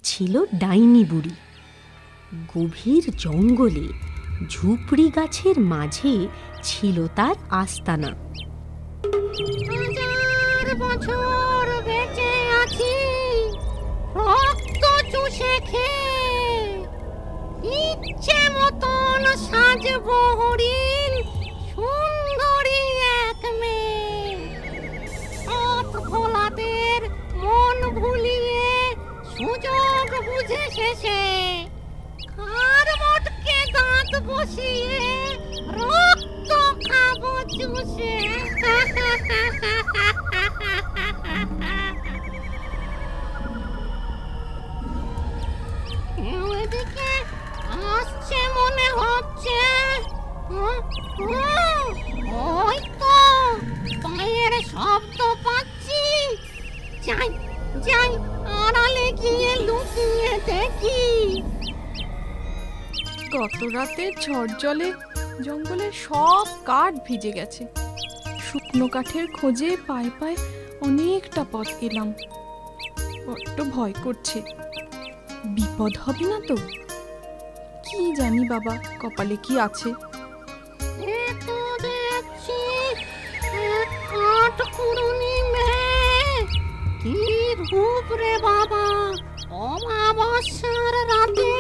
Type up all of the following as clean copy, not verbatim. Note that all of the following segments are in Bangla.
ছিল ডাইনি বুড়ি। গভীর জঙ্গলে ঝুপড়ি গাছের মাঝে ছিল তার আস্তানা। হাজার বছর বেঁচে আছি রক্ত চুষে খেয়ে, ইচ্ছে মতন সাজবো হরিণ, সুন্দরী এক মেয়ে। পথ ভোলাদের মন ভুলিয়ে সুযোগ বুঝে শেষে কার মটকে দাঁত বসিয়ে রক্ত খাবো চুষে। ওইদিকে আসছে মনে হচ্ছে। ওই তো পায়ের শব্দ পাচ্ছি। যাই যাই, আড়ালে গিয়ে লুকিয়ে দেখি। গত রাতে ঝড় জলে জঙ্গলের সব কাঠ ভিজে গেছে। শুকনো কাঠের খোঁজে পায়ে পায়ে অনেকটা পথ এলাম। বড্ড ভয় করছে, বিপদ হবে না তো? কি জানি বাবা, কপালে কি আছে। কি রূপ রে বাবা! অমাবস্যার রাতে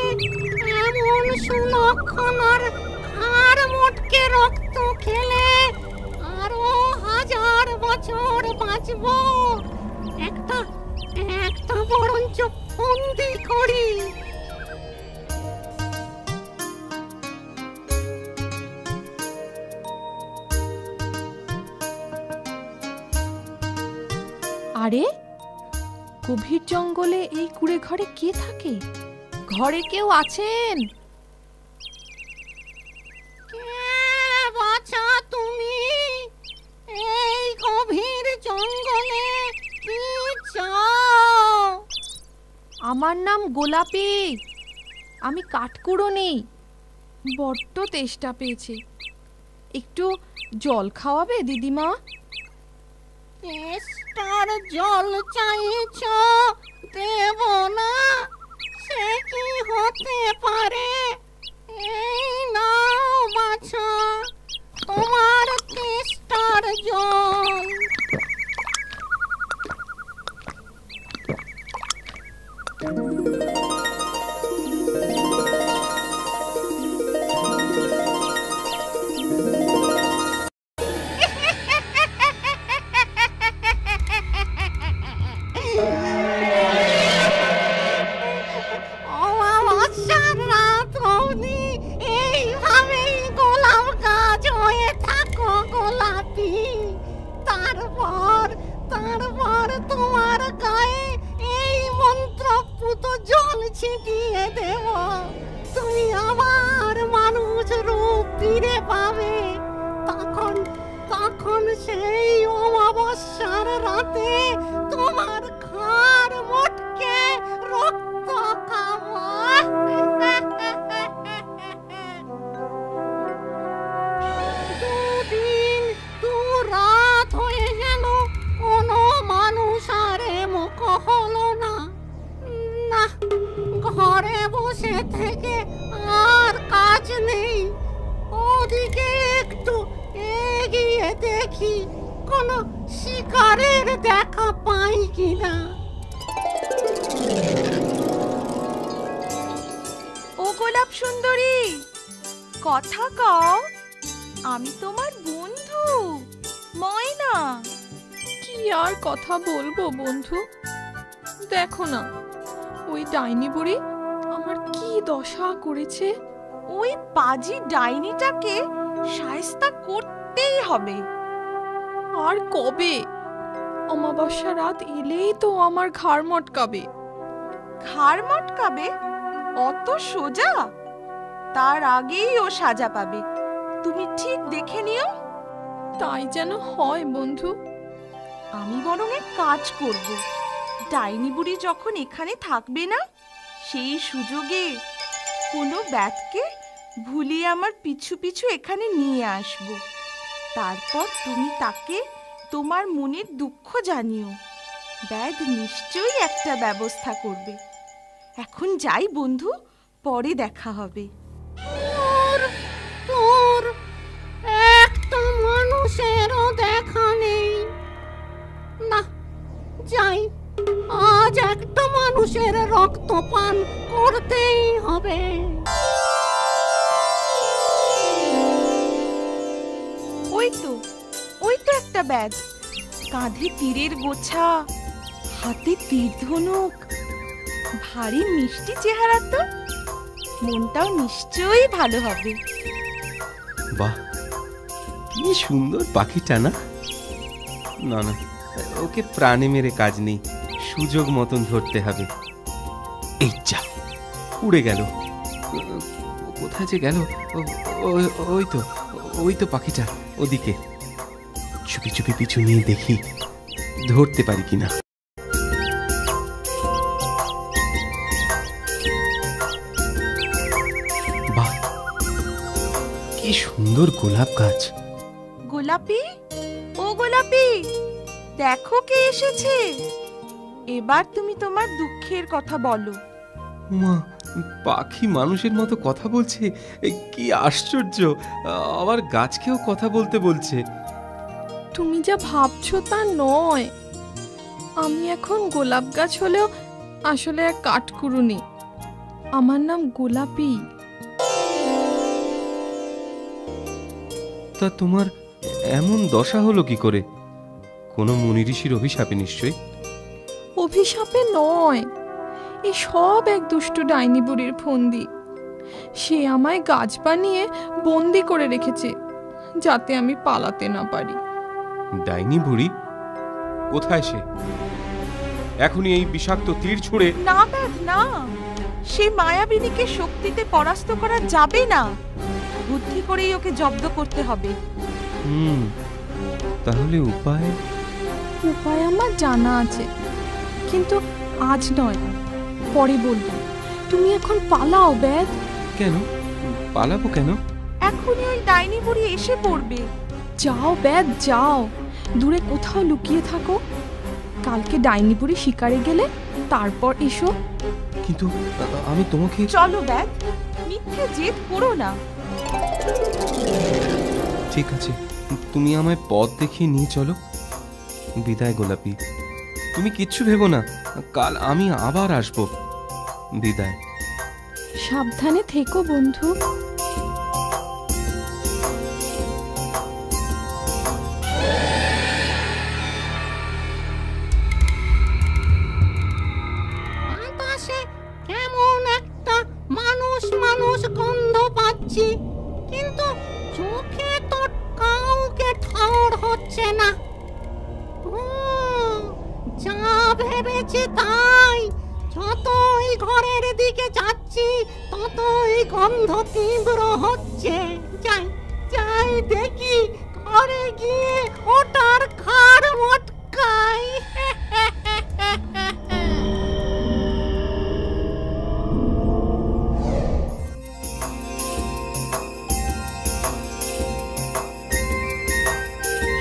এমন সুলক্ষণ আর মোটকে রক্ত খেলে আরো 1000 বছর বাঁচবো। একটা বরঞ্চ ফন্দি করি। আরে, গভীর জঙ্গলে এই কুড়ে ঘরে কে থাকে? ঘরে কেউ আছেন? কে বাছা তুমি? এই গভীর জঙ্গলে কি চাও? আমার নাম গোলাপি, আমি কাঠকুড়ো নেই, বড্ড তেষ্টা পেয়েছে। একটু জল খাওয়াবে দিদিমা? তেষ্টার জল চাইছ, দেব না? সে কি হতে পারে? এই নাও বাছা তোমার তেষ্টার জল। তারপর তোমার গায়ে এই মন্ত্রপুত জল ছিটিয়ে দেব। তুমি আবার মানুষ রূপ ফিরে পাবে। তখন সেই অমাবস্যার রাতে তোমার ঘাড় মটকে রক্ত খাবো। দুদিন দুরাত হয়ে গেল, কোনো মানুষ আরে মুখ হলো না। ঘরে বসে থেকে আর কাজ নেই। ওদিকে একটু এগিয়ে দেখি কোনো শিকারের দেখা পাই কিনা। ও গোলাপ সুন্দরী, কথা কও, আমি তোমার বন্ধু ময়না। কি আর কথা বলবো বন্ধু, দেখো না ওই ডাইনি বুড়ি আমার কি দশা করেছে। ওই পাজি ডাইনিটাকে শায়েস্তা করতেই হবে। আর কবে? অমাবস্যা রাত এলেই তো আমার ঘাড় মটকাবে। ঘাড় মটকাবে? অত সোজা? তার আগেই ও সাজা পাবে, তুমি ঠিক দেখে নিও। তাই যেন হয় বন্ধু। আমি বরং এক কাজ করব, ডাইনি বুড়ি যখন এখানে থাকবে না, সেই সুযোগে কোনো ব্যাতকে ভুলিয়ে আমার পিছু পিছু এখানে নিয়ে আসব। তারপর তুমি তাকে তোমার মনের দুঃখ জানিও। ব্যাধ নিশ্চয়ই একটা ব্যবস্থা করবে। এখন যাই বন্ধু, পরে দেখা হবে। তোর একটা মানুষেরও দেখা নেই। না, যাই, আজ একটা মানুষের রক্ত পান করতেই হবে। ওই তো একটা ব্যাগ, কাঁধে তীরের গোছা, হাতে তীর ধনুক, ভারী মিষ্টি চেহারা তো, মনটাও নিশ্চয়ই ভালো হবে। বাহ, কি সুন্দর পাখিটা না? না না, ওকে প্রাণে মেরে কাজ নেই, সুযোগ মতন ধরতে হবে। এই যা, উড়ে গেল। কোথায় যে গেল? ওই তো পাখিটা, ওদিকে। চুপি চুপি পিছু নিয়ে দেখি ধরতে পারি কিনা। বাহ, কি সুন্দর গোলাপ গাছ। গোলাপি, ও গোলাপি, দেখো কে এসেছে। এবার তুমি তোমার দুঃখের কথা বলো। মা, পাখি মানুষের মতো কথা বলছে, কি আশ্চর্য! আবার গাছকেও কথা বলতে বলছে। তুমি যা ভাবছো তা নয়। আমি এখন গোলাপ গাছ হলেও আসলে এক কাঠকুড়ুনি। আমার নাম গোলাপি। তা তোমার এমন দশা হলো কি করে? কোনো মুনি ঋষির অভিশাপে নিশ্চয়ই। অভিশাপে নয়, এ সব এক দুষ্টু ডাইনি বুড়ির ফন্দি। সে আমায় গাছ বানিয়ে বন্দি করে রেখেছে, যাতে আমি পালাতে না পারি। ডাইনি বুড়ি? কোথায় সে? এখনই এই বিষাক্ত তীর ছুঁড়ে। না ব্যাগ না, সে মায়াবিনীকে শক্তিতে পরাস্ত করা যাবে না। বুদ্ধি করেই ওকে জব্দ করতে হবে। তাহলে উপায়? উপায় আমার জানা আছে, কিন্তু আজ নয়, পরে বলবো। তুমি এখন পালাও ব্যাগ। কেন পালাবো? কেন? এখনই ওই ডাইনি বুড়ি এসে পড়বে। যাও ব্যাগ, যাও, দূরে কোথাও লুকিয়ে থাকো। কালকে ডাইনি বুড়ি শিকারে গেলে তারপর এসো। কিন্তু আমি তোমাকে। চলো ব্যাগ, মিথ্যে জেদ করো না। ঠিক আছে, তুমি আমায় পথ দেখিয়ে নিয়ে চলো। বিদায় গোলাপি, তুমি কিচ্ছু ভেবো না, কাল আমি আবার আসবো। বিদায়। সাবধানে থেকো বন্ধু। বাতাসে কেমন একটা মানুষ মানুষ গন্ধ পাচ্ছি, কিন্তু চোখে তো কাউকে ঠাউর হচ্ছে না। যা ভেবেছি তাই, যতই ঘরের দিকে যাচ্ছি ততই গন্ধ তীব্র হচ্ছে। যাই যাই, দেখি ঘরে গিয়ে ওটার খাড় মটকাই।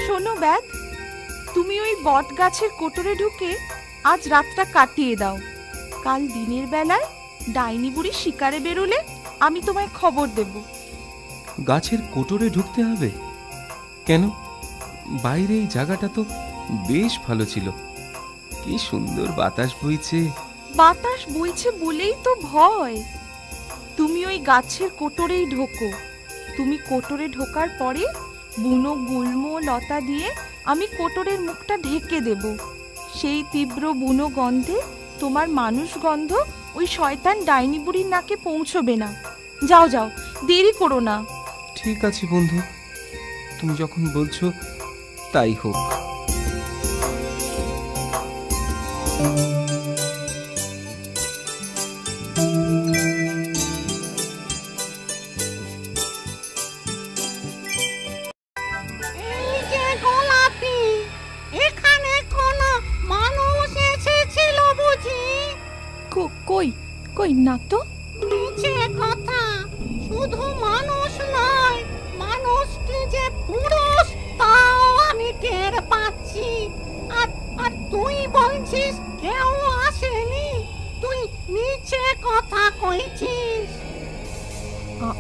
শোনো ব্যাগ, তুমি ওই বট গাছের কোটরে ঢুকে আজ রাতটা কাটিয়ে দাও। কাল দিনের বেলায় ডাইনি বুড়ি শিকারে বেরোলে আমি তোমায় খবর দেব। গাছের কোটরে ঢুকতে হবে কেন? বাইরে এই জায়গাটা তো বেশ ভালো ছিল, কি সুন্দর বাতাস বইছে। বাতাস বইছে বলেই তো ভয়। তুমি ওই গাছের কোটরেই ঢোকো। তুমি কোটরে ঢোকার পরে বুনো গুল্ম লতা দিয়ে আমি কোটরের মুখটা ঢেকে দেব। সেই তীব্র বুনো গন্ধে তোমার মানুষ গন্ধ ওই শয়তান ডাইনি বুড়ির নাকে পৌঁছবে না। যাও যাও, দেরি করো না। ঠিক আছে বন্ধু, তুমি যখন বলছো তাই হোক। এই যে গোলাপি, এখানে কোনো মানুষ এসেছিল বুঝি? কই কই না তো। মিছে কথা, শুধু মানুষ নয়, মানুষটি যে পুরুষ তাও আমি টের পাচ্ছি। আর তুই বলছিস কেউ আসেনি? তুই মিছে কথা কইছিস?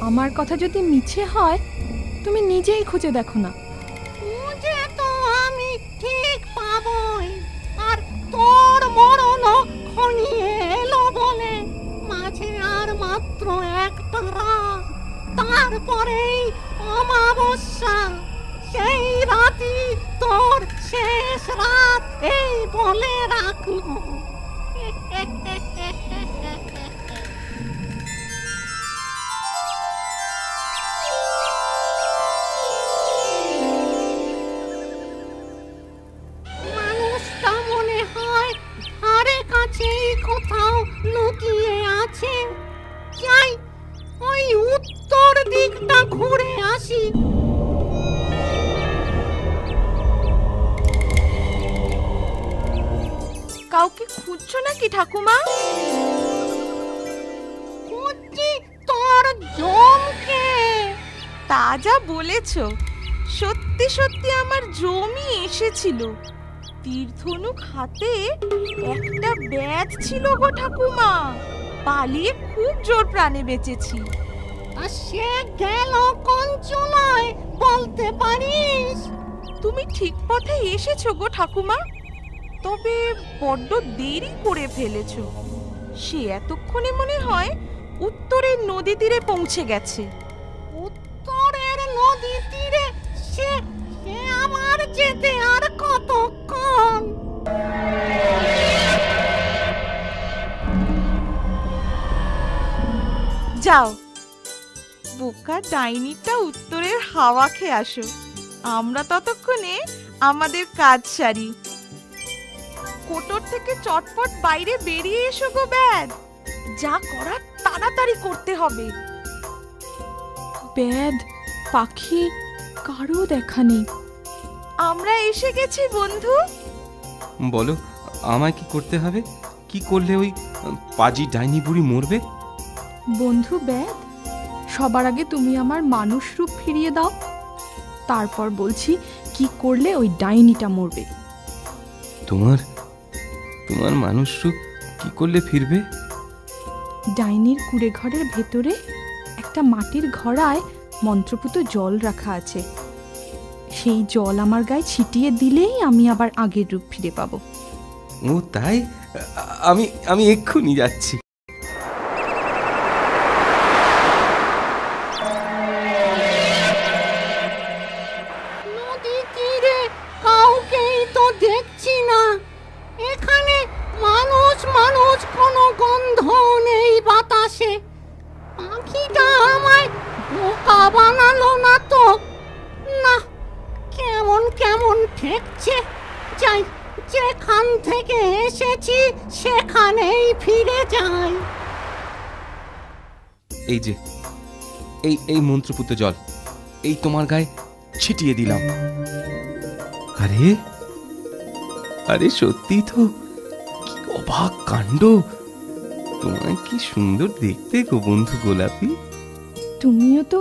আমার কথা যদি মিছে হয় তুমি নিজেই খুঁজে দেখো না। খুঁজে তো আমি ঠিক পাবই, আর তোর মরণ ঘনিয়ে এলো বলে মাঝে আর মাত্র একটা রাত, তারপরেই অমাবস্যা। সেই রাতই তোর শেষ রাত এই বলে রাখলো। মানুষটা মনে হয় ধারে কাছেই কোথাও লুকিয়ে আছে। যাই, ওই উত্তর দিকটা ঘুরে আসি। কাউকে খুঁজছো নাকি ঠাকুমা? খুঁজছি তোর জমকে। তা যা বলেছো, সত্যি সত্যি আমার জমি এসেছিল। তীরধনুক হাতে একটা ব্যাজ ছিল গো ঠাকুমা। পালিয়ে খুব জোর প্রাণে বেঁচেছি। আর সে গেল কোন চুলায় বলতে পারিস? তুমি ঠিক পথে এসেছো গো ঠাকুমা, তবে বড্ড দেরি করে ফেলেছো। সে এতক্ষণে মনে হয় উত্তরের নদী তীরে পৌঁছে গেছে। উত্তরের নদী তীরে? সে সে আমার যেতে আর কতক্ষণ? যাও, বোকা ডাইনিটা উত্তরের হাওয়া খেয়ে আসো। আমরা ততক্ষণে আমাদের কাজ সারি। কোটর থেকে চটপট বাইরে বেরিয়ে এসো গো ব্যাদ। যা করার তাড়াতাড়ি করতে হবে। ব্যাদ, পাখি, কারো দেখা নেই। আমরা এসে গেছি বন্ধু। বলো, আমায় কি করতে হবে? কি করলে ওই পাজি ডাইনি বুড়ি মরবে? বন্ধু ব্যাদ, সবার আগে তুমি আমার মানুষ রূপ ফিরিয়ে দাও, তারপর বলছি কি করলে ওই ডাইনিটা মরবে। তোমার তোমার মানুষ রূপ কি করলে ফিরবে? ডাইনির কুড়ে ঘরের ভেতরে একটা মাটির ঘড়ায় মন্ত্রপুত জল রাখা আছে। সেই জল আমার গায়ে ছিটিয়ে দিলেই আমি আবার আগের রূপ ফিরে পাবো। ও তাই? আমি আমি এক্ষুনি যাচ্ছি। নদী তীরে কাউকেই তো দেখছি না। এখানে মানুষ মানুষ কোনো গন্ধ নেই বাতাসে। পাখিটা আমায় বোকা বানালো না তো? না, কেমন কেমন ঠেকছে। যাই, যেখান থেকে এসেছি সেখানেই ফিরে যাই। এই যে এই এই মন্ত্রপুত জল এই তোমার গায়ে ছিটিয়ে দিলাম। আরে আরে সত্যি তো, কি অবাক কাণ্ড! তোমায় কি সুন্দর দেখতে গো বন্ধু গোলাপি। তুমিও তো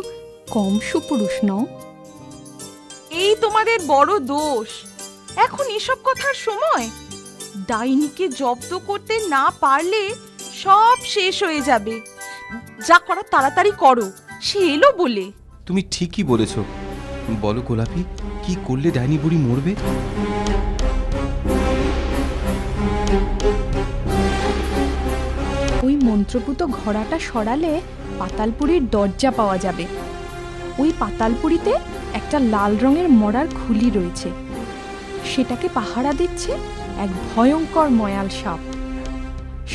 কম সুপুরুষ নও। এই তোমাদের বড় দোষ। এখন এসব কথার সময়? ডাইনিকে জব্দ করতে না পারলে সব শেষ হয়ে যাবে। যা করার তাড়াতাড়ি করো, সে এলো বলে। তুমি ঠিকই বলেছ। বলো গোলাপি, কি করলে ডাইনি বুড়ি মরবে? ওই মন্ত্রপুত ঘোড়াটা সরালে পাতালপুরীর দরজা পাওয়া যাবে। ওই পাতালপুরীতে একটা লাল রঙের মরার খুলি রয়েছে। সেটাকে পাহারা দিচ্ছে এক ভয়ঙ্কর ময়াল সাপ।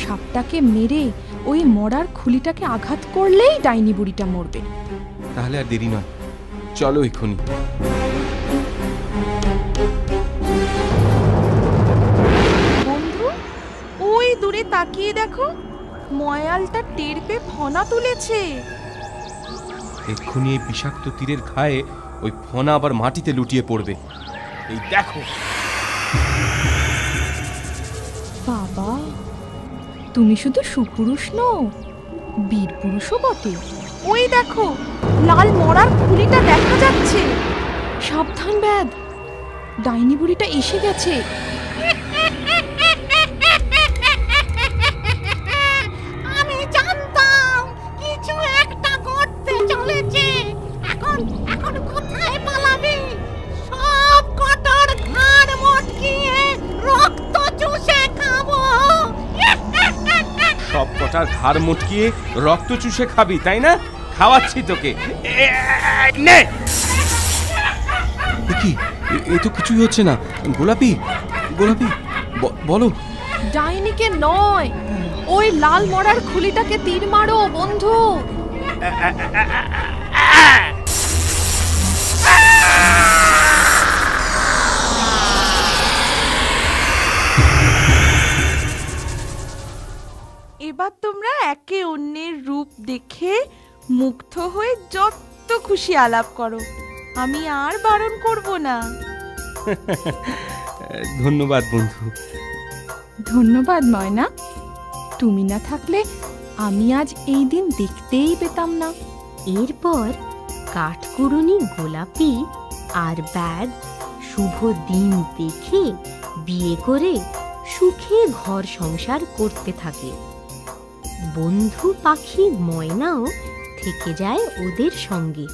সাপটাকে মেরে ওই মরার খুলিটাকে আঘাত করলেই ডাইনি বুড়িটা মরবে। তাহলে আর দেরি নয়, চলো এক্ষুনি। বন্ধু, ওই দূরে তাকিয়ে দেখো, ময়ালটা টের পেয়ে ফনা তুলেছে। এক্ষুনি এই বিষাক্ত তীরের ঘায়ে ওই ফনা আবার মাটিতে লুটিয়ে পড়বে। এই দেখো। বাবা, তুমি শুধু সুপুরুষ নও, বীর পুরুষও বটে। ওই দেখো, লাল মরার খুলিটা দেখা যাচ্ছে। সাবধান ব্যাদ, ডাইনি বুড়িটা এসে গেছে। আমি কটার ঘাড় মটকিয়ে রক্ত চুষে খাবি, তাই না? খাওয়াচ্ছি তোকে। নে। কি এ তো কিছুই হচ্ছে না। গোলাপি, গোলাপি বলো। ডাইনিকে নয়, ওই লাল মরার খুলিটাকে তীর মারো বন্ধু। এবার তোমরা একে অন্যের রূপ দেখে মুগ্ধ হয়ে যত খুশি আলাপ করো, আমি আর বারণ করব না। ধন্যবাদ বন্ধু। ধন্যবাদ ময়না, তুমি না থাকলে আমি আজ এই দিন দেখতেই পেতাম না। এরপর কাঠকুড়ুনি গোলাপি আর ব্যাগ শুভ দিন দেখে বিয়ে করে সুখে ঘর সংসার করতে থাকে। বন্ধু পাখি ময়নাও থেকে যায় ওদের সঙ্গে।